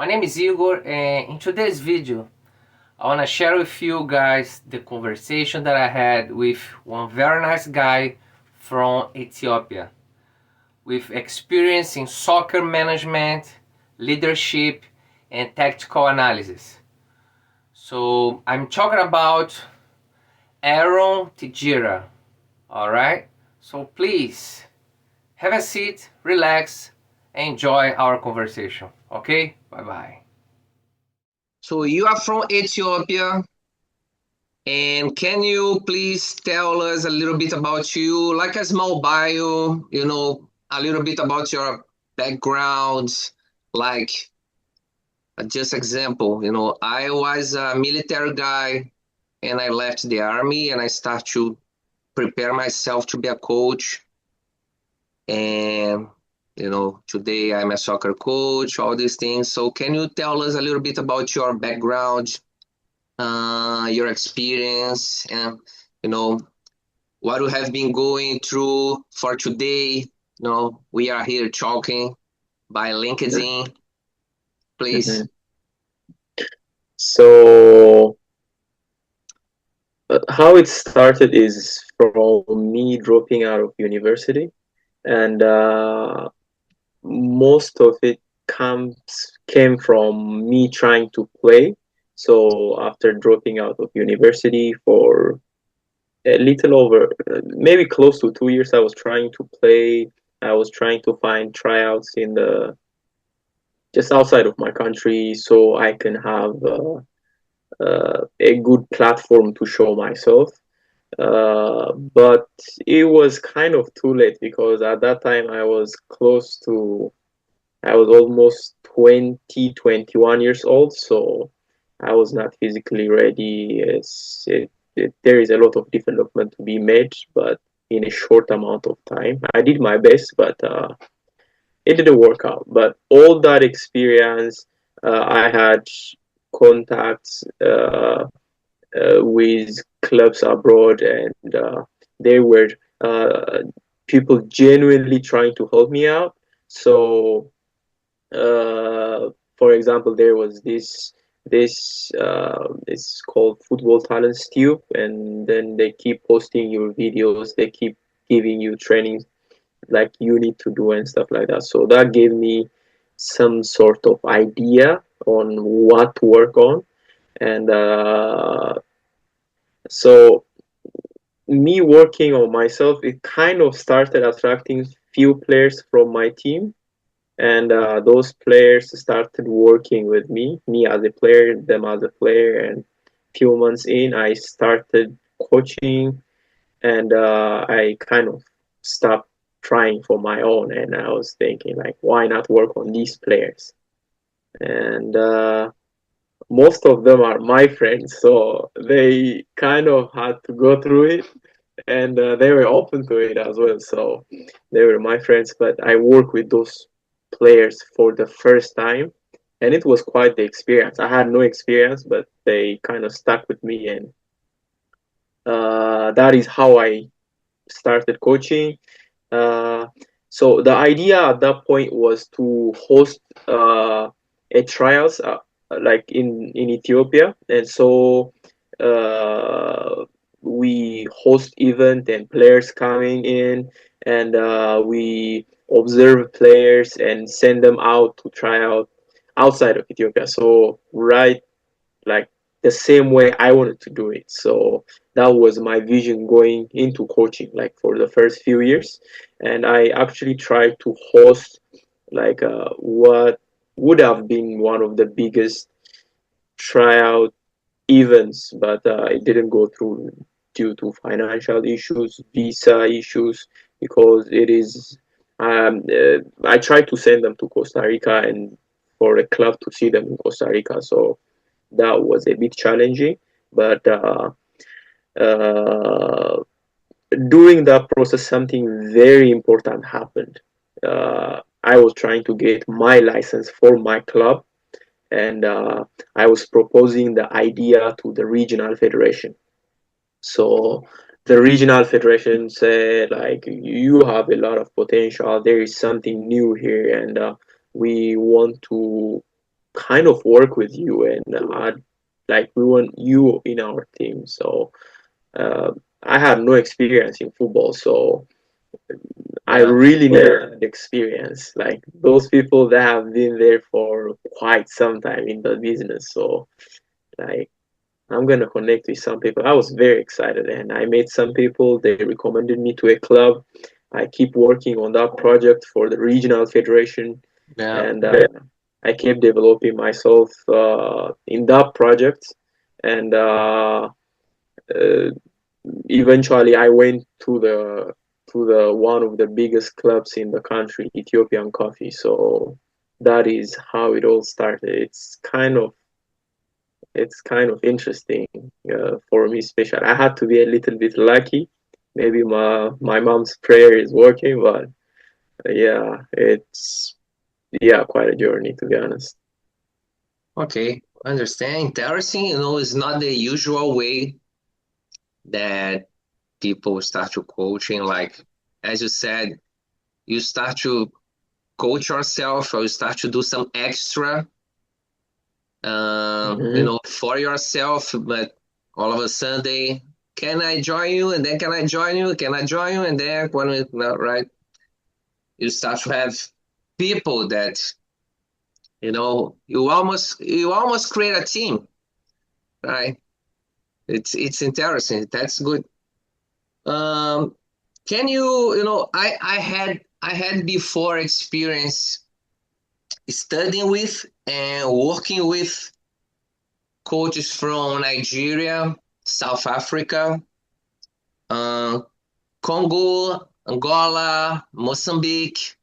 My name is Igor, and in today's video I want to share with you guys the conversation that I had with one very nice guy from Ethiopia with experience in soccer management, leadership, and tactical analysis. So I'm talking about Djira. Alright? So please have a seat, relax, and enjoy our conversation. Okay? Bye bye. So you are from Ethiopia, and can you please tell us a little bit about you, like a small bio, a little bit about your background, like just example, I was a military guy and I left the army and I start to prepare myself to be a coach. And today I'm a soccer coach, all these things. So can you tell us a little bit about your background, your experience, and what you have been going through for today? We are here talking by LinkedIn, please. Mhm. So, how it started is from me dropping out of university, and most of it comes came from me trying to play. So, after dropping out of university for a little over, maybe close to 2 years, I was trying to play. I was trying to find tryouts in the just outside of my country, so I can have a good platform to show myself. But it was kind of too late because at that time I was almost 20, 21 years old, so I was not physically ready. There is a lot of development to be made, but in a short amount of time. I did my best, but it didn't work out. But all that experience, I had contacts with clubs abroad, and they were uh, people genuinely trying to help me out. So, for example, there was this it's called Football Talents Tube, and then they keep posting your videos. They keep giving you trainings like you need to do and stuff like that. So that gave me some sort of idea on what to work on, and so me working on myself, it kind of started attracting few players from my team, and those players started working with me as a player, them as a player, and few months in, I started coaching, and I kind of stopped trying for my own, and I was thinking like, why not work on these players? And most of them are my friends, so they kind of had to go through it, and they were open to it as well. So they were my friends, but I worked with those players for the first time, and it was quite the experience. I had no experience, but they kind of stuck with me, and that is how I started coaching. Uh, so the idea at that point was to host a trials like in Ethiopia, and so we host event and players coming in, and we observe players and send them out to try out outside of Ethiopia. So right, like the same way I wanted to do it. So that was my vision going into coaching, like for the first few years. And I actually tried to host like what would have been one of the biggest tryout events, but it didn't go through due to financial issues, visa issues, because it is. I tried to send them to Costa Rica and for a club to see them in Costa Rica, so that was a bit challenging. But uh, during that process, something very important happened. I was trying to get my license for my club, and I was proposing the idea to the regional federation. So the regional federation said, like, you have a lot of potential. There is something new here, and we want to kind of work with you, and like we want you in our team. So uh, I had no experience in football, so I Yeah. really need an experience. Like those people that have been there for quite some time in the business. So like I'm gonna connect with some people. I was very excited, and I met some people. They recommended me to a club. I keep working on that project for the regional federation, Yeah. and I kept developing myself in that project. And uh, eventually, I went to the one of the biggest clubs in the country, Ethiopian Coffee. So that is how it all started. It's kind of interesting for me, special. I had to be a little bit lucky. Maybe my mom's prayer is working, but yeah, it's yeah quite a journey to be honest. Okay. Understand. Interesting. It's not the usual way that people start to coaching. Like, as you said, you start to coach yourself or you start to do some extra, Hmm. for yourself, but all of a sudden can I join you? And then can I join you? Can I join you? And then when right, you start to have people that, you almost create a team, right? It's interesting. That's good. Um, can you, I had before experience studying with and working with coaches from Nigeria, South Africa, uh, Congo, Angola, Mozambique,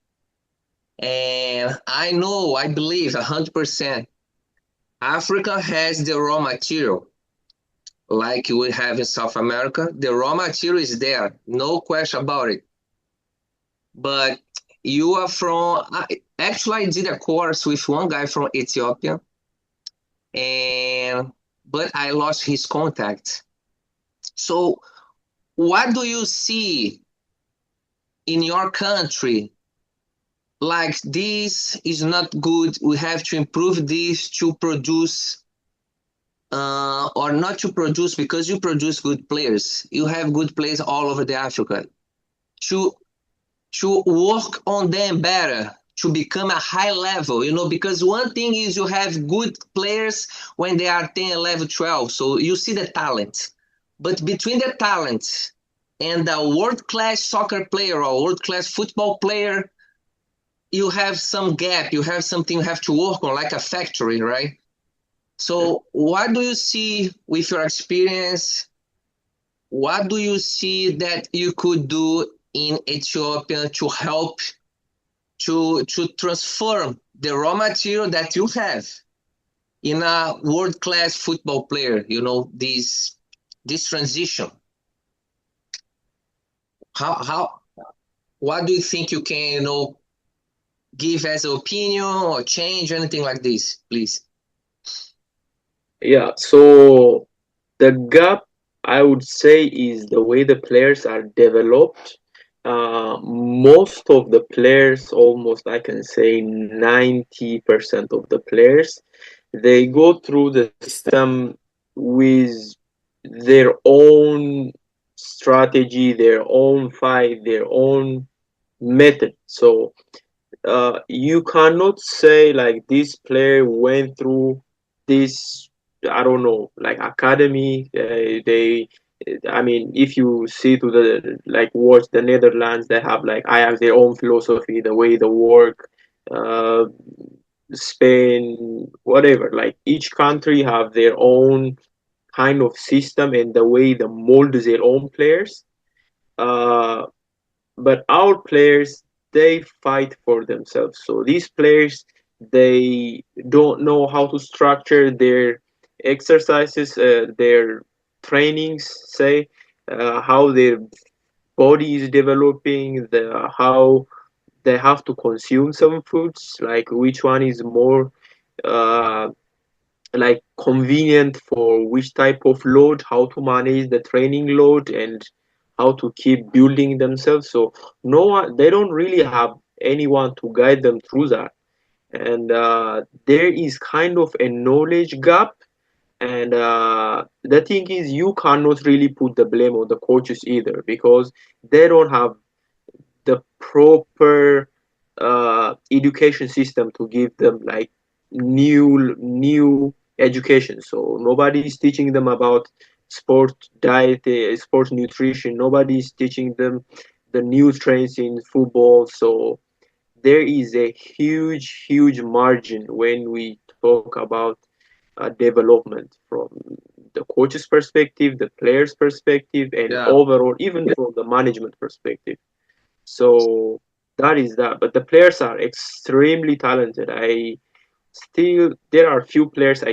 and I believe 100% Africa has the raw material like we have in South America. The raw material is there, no question about it. But you are from, actually, I did a course with one guy from Ethiopia, and but I lost his contact. So, what do you see in your country? Like, this is not good. We have to improve this to produce, or not to produce, because you produce good players. You have good players all over the Africa. To work on them better, to become a high level, because one thing is you have good players when they are 10, 11, 12. So you see the talent. But between the talent and a world class soccer player or world class football player, you have some gap, you have something you have to work on, like a factory, right? So, what do you see with your experience? What do you see that you could do in Ethiopia to help to transform the raw material that you have in a world class football player? This transition. How what do you think you can give as an opinion or change anything like this, please? Yeah, so the gap I would say is the way the players are developed. Most of the players, almost I can say 90% of the players, they go through the system with their own strategy, their own fight, their own method. So you cannot say like this player went through this, I don't know, like academy. They I mean, if you see to the like watch the Netherlands, they have like I have their own philosophy, the way they work. uh, Spain, whatever, like each country have their own kind of system and the way they mold their own players. uh, but our players, they fight for themselves. So these players, they don't know how to structure their exercises, their trainings, say, how their body is developing, how they have to consume some foods, like which one is more uh, like convenient for which type of load, how to manage the training load, and how to keep building themselves. So no one, they don't really have anyone to guide them through that. and there is kind of a knowledge gap. And the thing is, you cannot really put the blame on the coaches either, because they don't have the proper education system to give them like new education. So nobody is teaching them about sport diet, sport nutrition. Nobody is teaching them the new trends in football. So there is a huge margin when we talk about development from the coach's perspective, the player's perspective, and Yeah. overall, even from the management perspective. So that is that. But the players are extremely talented. There are few players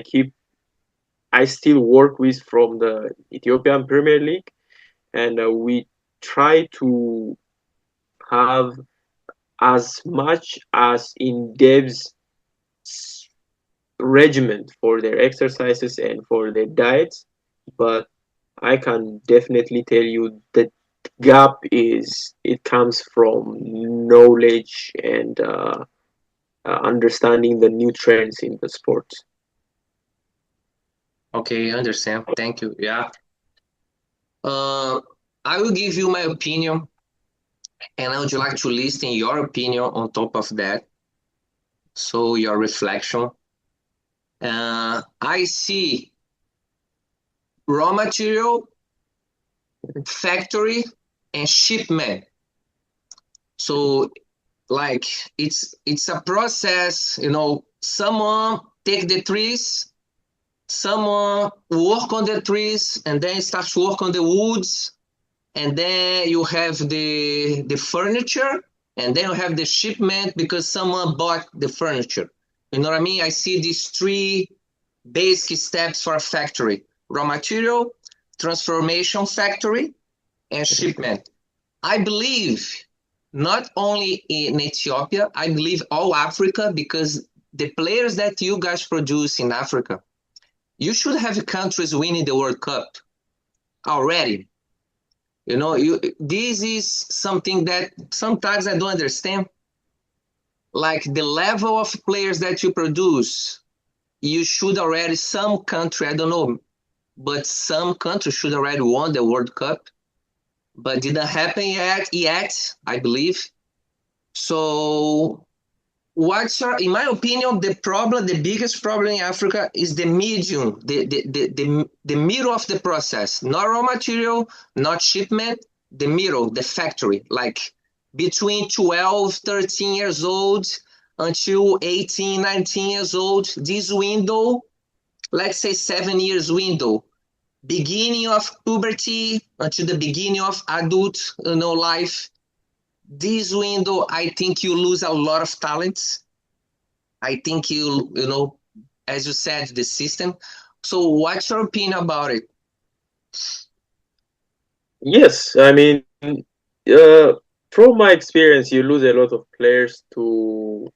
I still work with from the Ethiopian Premier League, and we try to have as much as in depth regimen for their exercises and for their diets. But I can definitely tell you the gap is it comes from knowledge and understanding the new trends in the sport. Okay, I understand. Thank you. Yeah. Uh, I will give you my opinion, and I would like to listen your opinion on top of that. So your reflection. I see raw material, factory, and shipment. So like it's a process. Someone take the trees, someone work on the trees, and then start to work on the woods, and then you have the furniture, and then you have the shipment because someone bought the furniture. You know what I mean? I see these three basic steps for a factory: raw material, transformation factory, and shipment. I believe not only in Ethiopia, I believe all Africa, because the players that you guys produce in Africa, you should have countries winning the World Cup already. This is something that sometimes I don't understand. Like the level of players that you produce, you should already some country, I don't know, but some country should already won the World Cup, but didn't happen yet, I believe. So in my opinion, the biggest problem in Africa is the medium, the middle of the process, not raw material, not shipment, the middle, the factory, like between 12, 13 years old until 18, 19 years old. This window, let's say 7 years window, beginning of puberty until the beginning of adult, life. This window, I think you lose a lot of talents. I think as you said, the system. So what's your opinion about it? Yes, I mean, from my experience, you lose a lot of players to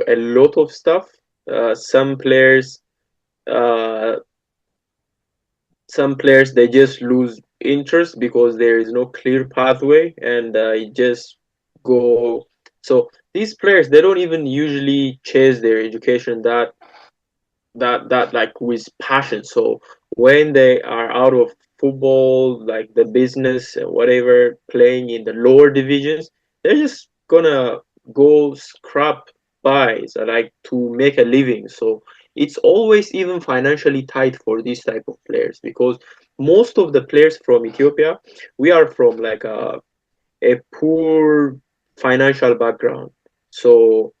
a lot of stuff. Some players, uh, they just lose interest because there is no clear pathway, and it just go. So these players, they don't even usually chase their education that like with passion. So when they are out of football, like the business and whatever, playing in the lower divisions, they're just gonna go scrap by, so like to make a living. So it's always even financially tight for these type of players, because most of the players from Ethiopia, we are from like a poor financial background. So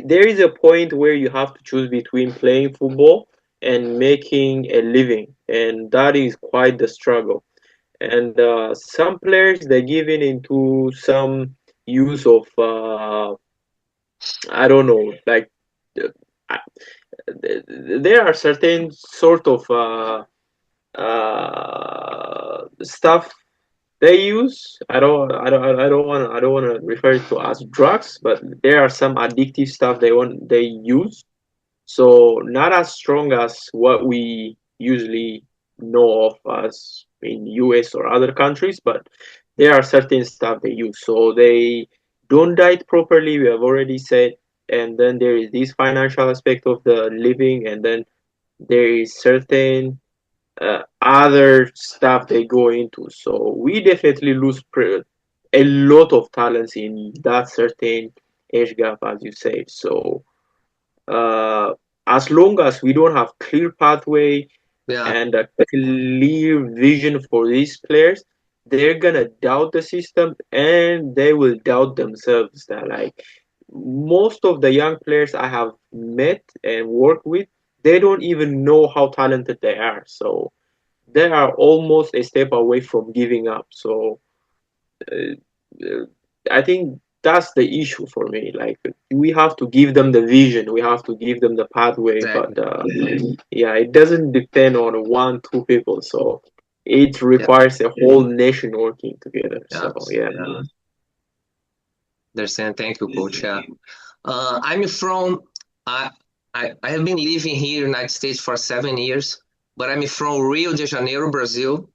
there is a point where you have to choose between playing football and making a living, and that is quite the struggle. And some players, they give in into some use of I don't know, like uh, there are certain sort of stuff they use. I don't want to refer to as drugs, but there are some addictive stuff they use. So not as strong as what we usually know of as in US or other countries, but there are certain stuff they use. So they don't diet properly. We have already said. and then there is this financial aspect of the living, and then there is certain other stuff they go into. So we definitely lose a lot of talents in that certain age gap, as you say. So uh, as long as we don't have clear pathway Yeah, and a clear vision for these players, they're gonna doubt the system and they will doubt themselves. That like most of the young players I have met and worked with, they don't even know how talented they are. So they are almost a step away from giving up. So uh, uh, I think that's the issue for me. Like we have to give them the vision, we have to give them the pathway, but exactly. yeah, it doesn't depend on one, two people. So it Yeah, requires a whole nation working together. yeah, So yeah. yeah. Understand. Thank you, coach. Yeah. I'm from, I, I have been living here in the United States for 7 years, but I'm from Rio de Janeiro, Brazil.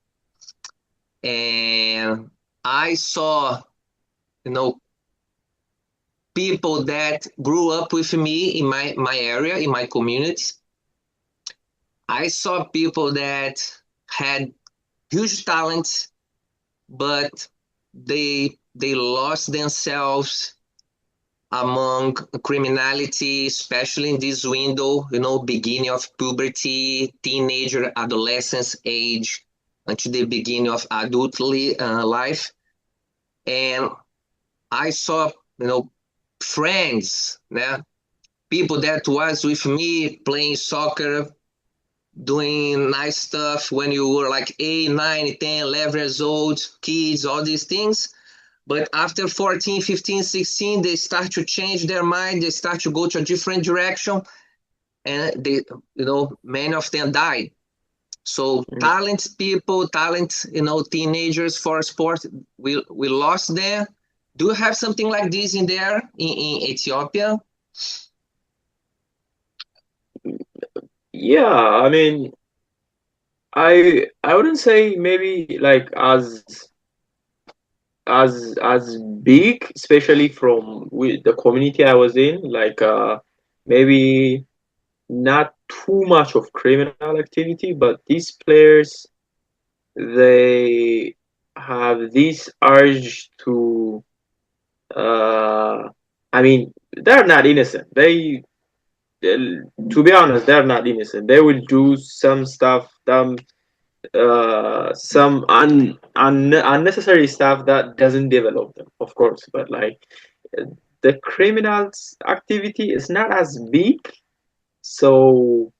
And I saw, you know, people that grew up with me in my area, in my community. I saw people that had huge talents, but they lost themselves among criminality, especially in this window, beginning of puberty, teenager, adolescence age, until the beginning of adult life. And I saw, friends, né? People that was with me playing soccer, doing nice stuff when you were like 8, 9, 10, 11 years old, kids, all these things. But after 14, 15, 16, they start to change their mind. They start to go to a different direction. And many of them died. So Mm. talent people, talent, teenagers for sport, we lost them. Do you have something like this in there in Ethiopia? Yeah, I mean, I wouldn't say maybe like as big, especially from with the community I was in, like maybe not too much of criminal activity, but these players, they have this urge to I mean, they're not innocent. To be honest, they're not innocent. They will do some stuff, some unnecessary stuff that doesn't develop them, of course. But like the criminals activity is not as big, so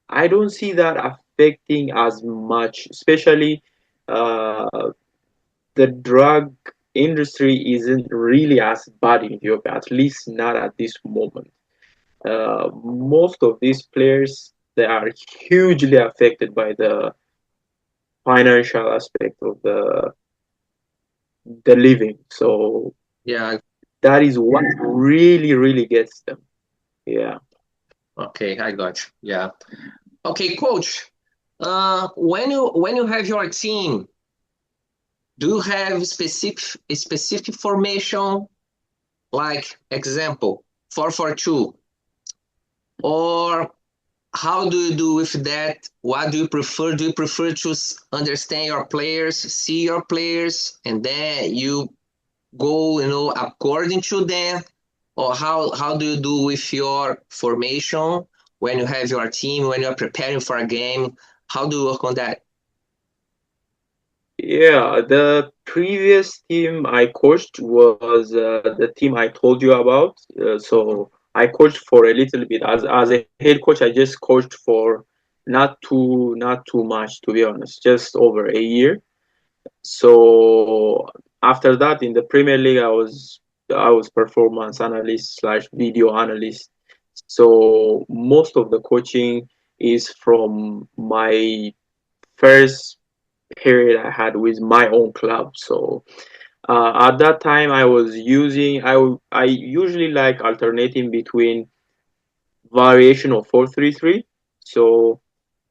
I don't see that affecting as much, especially uh, the drug industry isn't really as bad in Ethiopia, at least not at this moment. Most of these players, they are hugely affected by the financial aspect of the living. So Yeah, that is what really, really gets them. Yeah. okay, I got you. Yeah. Okay, coach. When you have your team, do you have specific formation, like example 4-4-2, or how do you do with that? What do you prefer? Do you prefer to understand your players, see your players, and then you go, according to them? Or how do you do with your formation when you have your team, when you're preparing for a game? How do you work on that? Yeah, the previous team I coached was the team I told you about. So I coached for a little bit as a head coach. I just coached for not too much, to be honest, just over a year. So after that, in the Premier League, I was performance analyst slash video analyst. So most of the coaching is from my first period I had with my own club. So at that time, I usually like alternating between variation of 4-3-3. So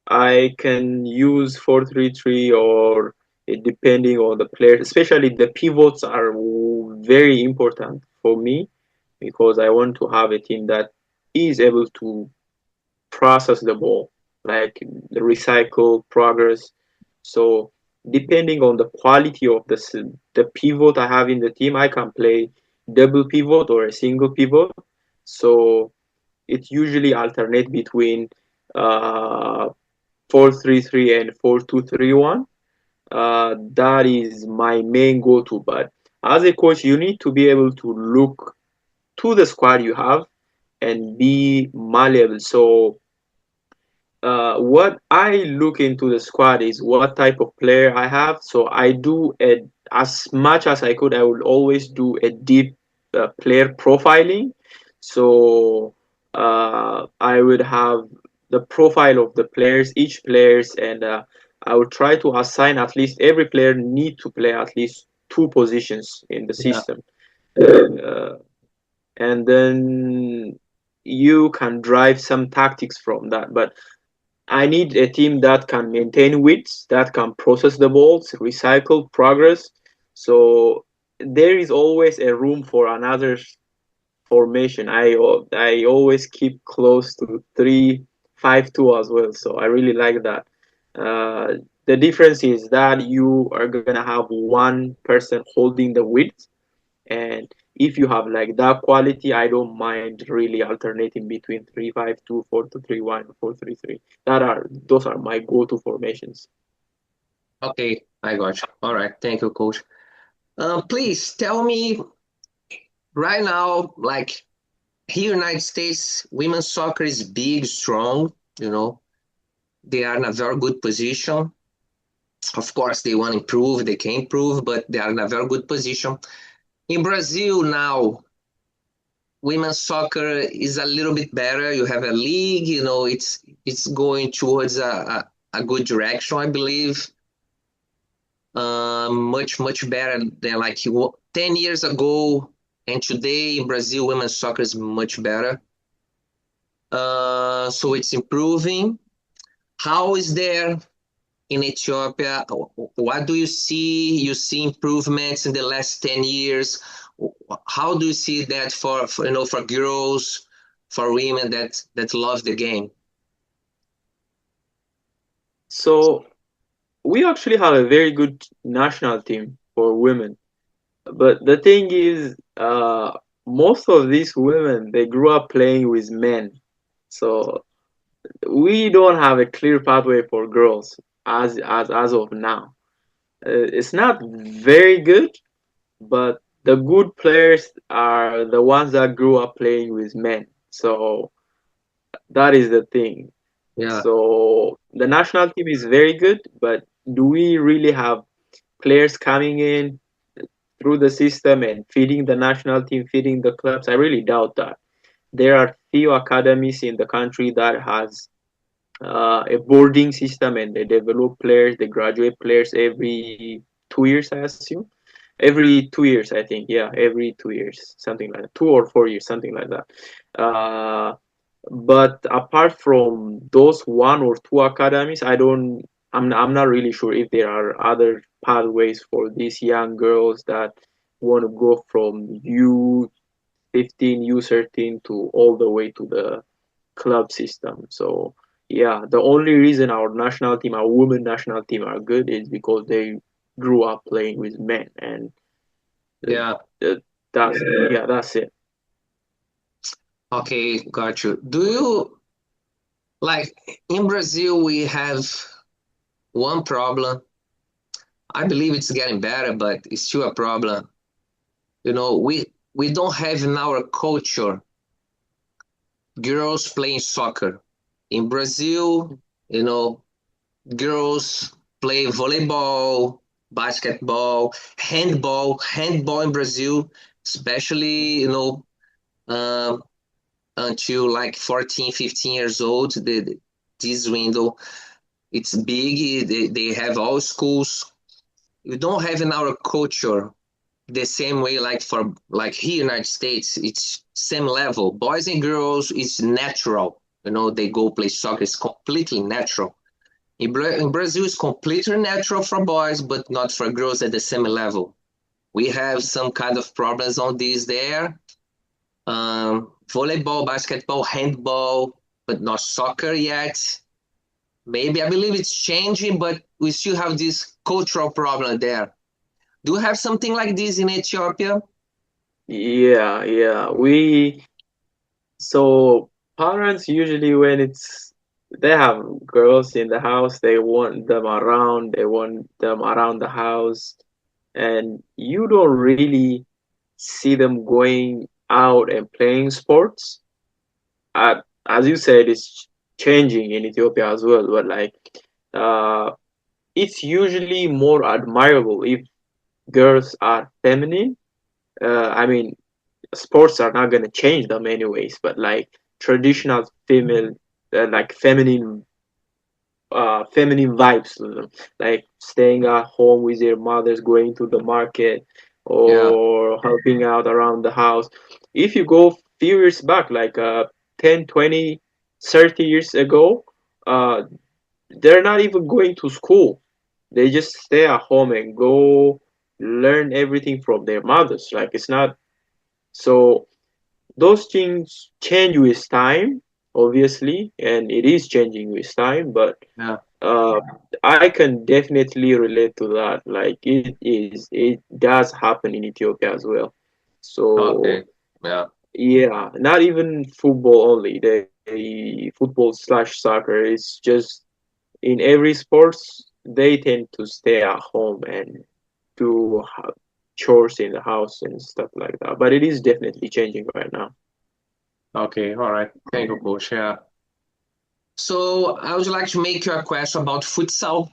I can use 4-3-3 or depending on the player, especially the pivots are very important for me. because I want to have a team that is able to process the ball, like the recycle, progress. So depending on the quality of the pivot I have in the team, I can play double pivot or a single pivot. So it usually alternate between uh, 4-3-3 and 4-2-3-1. That is my main go-to. But as a coach, you need to be able to look to the squad you have and be malleable. So what I look into the squad is what type of player I have. So I do as much as I could. I will always do a deep player profiling. So I would have the profile of the players, each players, and I would try to assign at least every player need to play at least two positions in the Yeah. system, uh, and then you can drive some tactics from that. But I need a team that can maintain widths, that can process the balls, recycle, progress. So there is always a room for another formation. I always keep close to 3-5-2 as well. So I really like that. The difference is that you are gonna have one person holding the width, and if you have like that quality, I don't mind really alternating between 3-5-2, 4-2-3-1, 4-3-3. Those are my go-to formations. Okay, I got you. All right, thank you, coach. Please tell me right now, like here in United States, women's soccer is big, strong, you know, they are in a very good position. Of course, they want to improve, they can improve, but they are in a very good position. In Brazil now, women's soccer is a little bit better. You have a league, you know, it's going towards a good direction, I believe. Much better than like 10 years ago. And today in Brazil, women's soccer is much better. So it's improving. How is there in Ethiopia? What do you see? You see improvements in the last 10 years. How do you see that for you know for girls, for women that love the game? So we actually have a very good national team for women. But the thing is, most of these women, they grew up playing with men. So we don't have a clear pathway for girls as of now. It's not very good, but the good players are the ones that grew up playing with men. So that is the thing. Yeah, So the national team is very good, but do we really have players coming in through the system and feeding the national team, feeding the clubs? I really doubt that. There are few academies in the country that has a boarding system, and they develop players, they graduate players every 2 years, I assume. Every 2 years, I think. Yeah, every 2 years, something like that. 2 or 4 years, something like that. But apart from those one or two academies, I'm not really sure if there are other pathways for these young girls that want to go from U15, U13 to all the way to the club system. So yeah, the only reason our national team, our women national team, are good is because they grew up playing with men, and uh, yeah. uh, that's yeah, that's it. Okay, got you. Do you like in Brazil we have one problem. I believe it's getting better, but it's still a problem. You know, we don't have in our culture girls playing soccer. In Brazil, you know, girls play volleyball, basketball, handball. Handball in Brazil, especially, you know, um, until like 14, 15 years old, this window, it's big. They have all schools. We don't have in our culture the same way like for like here in the United States, it's same level. Boys and girls, it's natural. You know, they go play soccer. It's completely natural. In Brazil, it's completely natural for boys, but not for girls at the same level. We have some kind of problems on this there. volleyball, basketball, handball, but not soccer yet. Maybe I believe it's changing, but we still have this cultural problem there. Do you have something like this in Ethiopia? Yeah, yeah. So parents usually when they have girls in the house, they want them around the house, and you don't really see them going out and playing sports. As you said, it's changing in Ethiopia as well, but like uh, it's usually more admirable if girls are feminine. I mean, sports are not gonna change them anyways, but like traditional female, like feminine vibes to them, like staying at home with their mothers, going to the market, Yeah, or helping out around the house. If you go few years back, like 10, 20, 30 years ago, uh, they're not even going to school. They just stay at home and go learn everything from their mothers. Like it's not so those things change with time, obviously, and it is changing with time, but yeah. uh, I can definitely relate to that. Like it does happen in Ethiopia as well. So Okay. Yeah. yeah, not even football only. The football/soccer is just in every sports they tend to stay at home and do chores in the house and stuff like that. But it is definitely changing right now. Okay. All right. Thank you, coach. Yeah. So I would like to make you a question about futsal.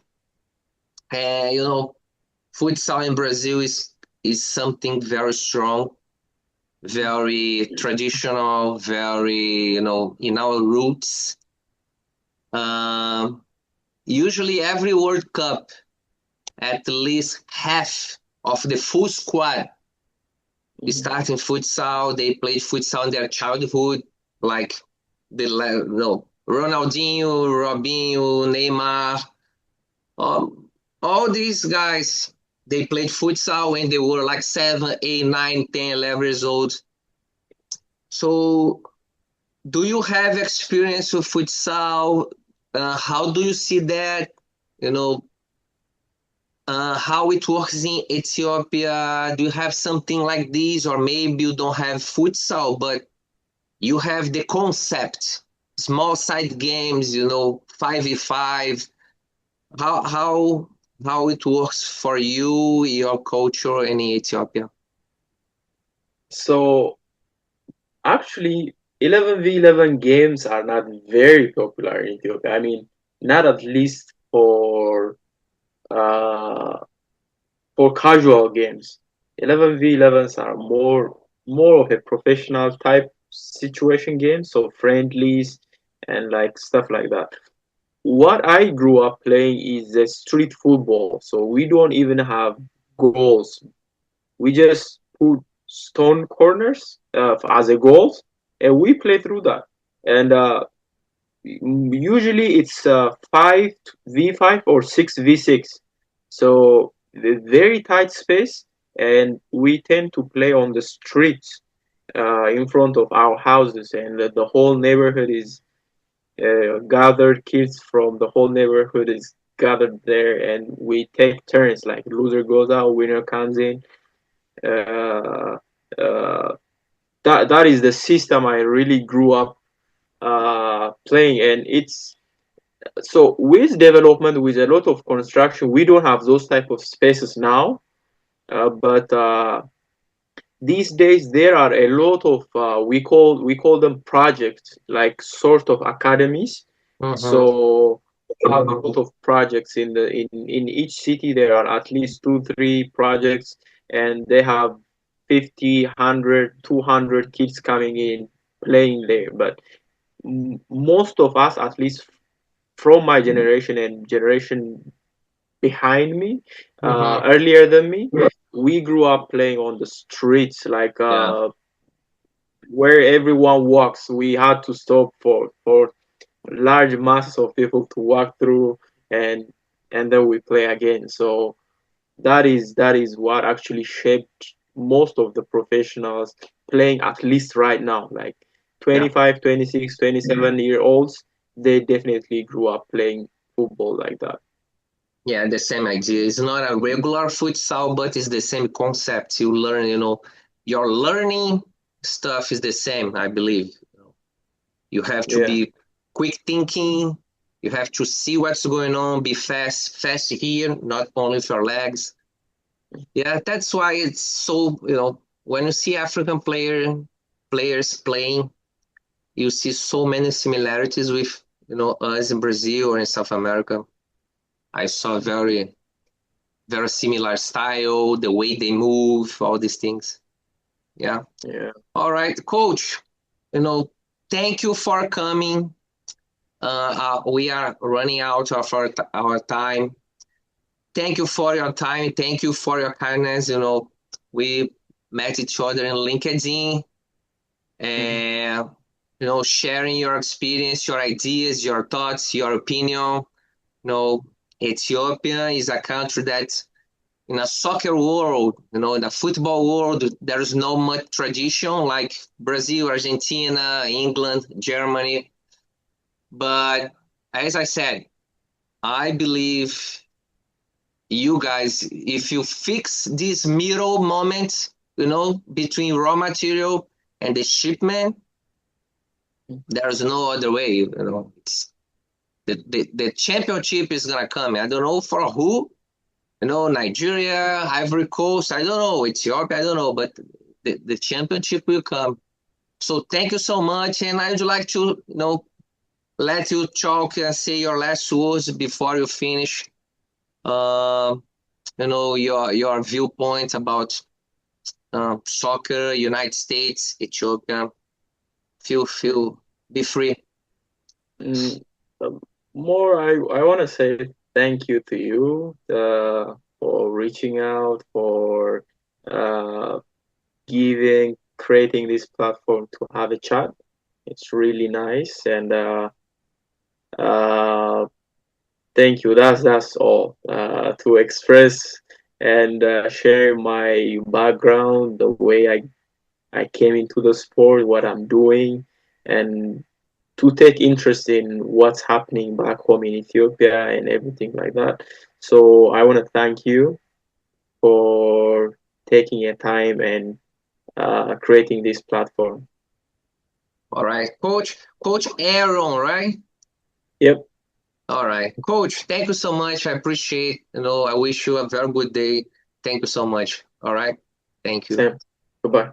You know, futsal in Brazil is something very strong, very traditional, very in our roots. Um, Usually every World Cup, at least half of the full squad Mhm. start in futsal. They played futsal in their childhood, like Ronaldinho, Robinho, Neymar, um, all these guys. They played futsal when they were like 7, 8, 9, 10, 11 years old. So, do you have experience with futsal? How do you see that? You know, how it works in Ethiopia? Do you have something like this, or maybe you don't have futsal, but you have the concept, small side games, 5v5. How how how it works for you, your culture in Ethiopia? So actually, 11v11 games are not very popular in Ethiopia. I mean, not at least uh, for casual games. 11v11s are more of a professional type situation game, so friendlies and like stuff like that. What I grew up playing is the street football, so we don't even have goals. We just put stone corners as a goals, and we play through that. And usually it's 5v5 or 6v6. So the very tight space, and we tend to play on the streets in front of our houses, and the whole neighborhood is gathered. Kids from the whole neighborhood is gathered there, and we take turns. Like loser goes out, winner comes in. Uh, uh, that is the system I really grew up playing, and it's so with development, with a lot of construction, we don't have those type of spaces now. But these days there are a lot of we call them projects, like sort of academies. Mm-hmm. So we have a lot of projects in each city. There are at least 2 3 projects, and they have 50, 100, 200 kids coming in playing there. But most of us, at least from my generation and generation behind me, Mm-hmm. earlier than me, we grew up playing on the streets, like Yeah. where everyone walks. We had to stop for large masses of people to walk through, and then we play again. So that is what actually shaped most of the professionals. playing at least right now, like 25, 26, 27-year olds, they definitely grew up playing football like that. Yeah, the same idea. It's not a regular futsal, but it's the same concept. You learn, your learning stuff is the same, I believe. You have to Yeah, be quick thinking. You have to see what's going on, be fast here, not only with your legs. Yeah, that's why it's so, when you see African players playing, you see so many similarities with, us in Brazil or in South America. I saw very similar style, the way they move, all these things. Yeah. yeah. All right, coach, thank you for coming. We are running out of our time. Thank you for your time. Thank you for your kindness. We met each other in LinkedIn Mhm. and, sharing your experience, your ideas, your thoughts, your opinion. Ethiopia is a country that in a soccer world, in the football world, there is no much tradition like Brazil, Argentina, England, Germany. But as I said, I believe you guys, if you fix this middle moment, between raw material and the shipment, there's no other way. It's the championship is gonna come. I don't know for who, Nigeria, Ivory Coast, I don't know, Ethiopia, I don't know, but the championship will come. So thank you so much, and I would like to, let you talk and say your last words before you finish. Uh, your viewpoint about soccer, United States, Ethiopia. Feel be free. Mm, more, I want to say thank you to you for reaching out, for uh, creating this platform to have a chat. It's really nice, and uh, thank you. That's all to express and share my background, the way I came into the sport, what I'm doing, and to take interest in what's happening back home in Ethiopia and everything like that. So I want to thank you for taking your time and creating this platform. All right, Coach Aaron, right? Yep. All right, Coach. Thank you so much. I appreciate. I wish you a very good day. Thank you so much. All right. Thank you. Sam. Goodbye.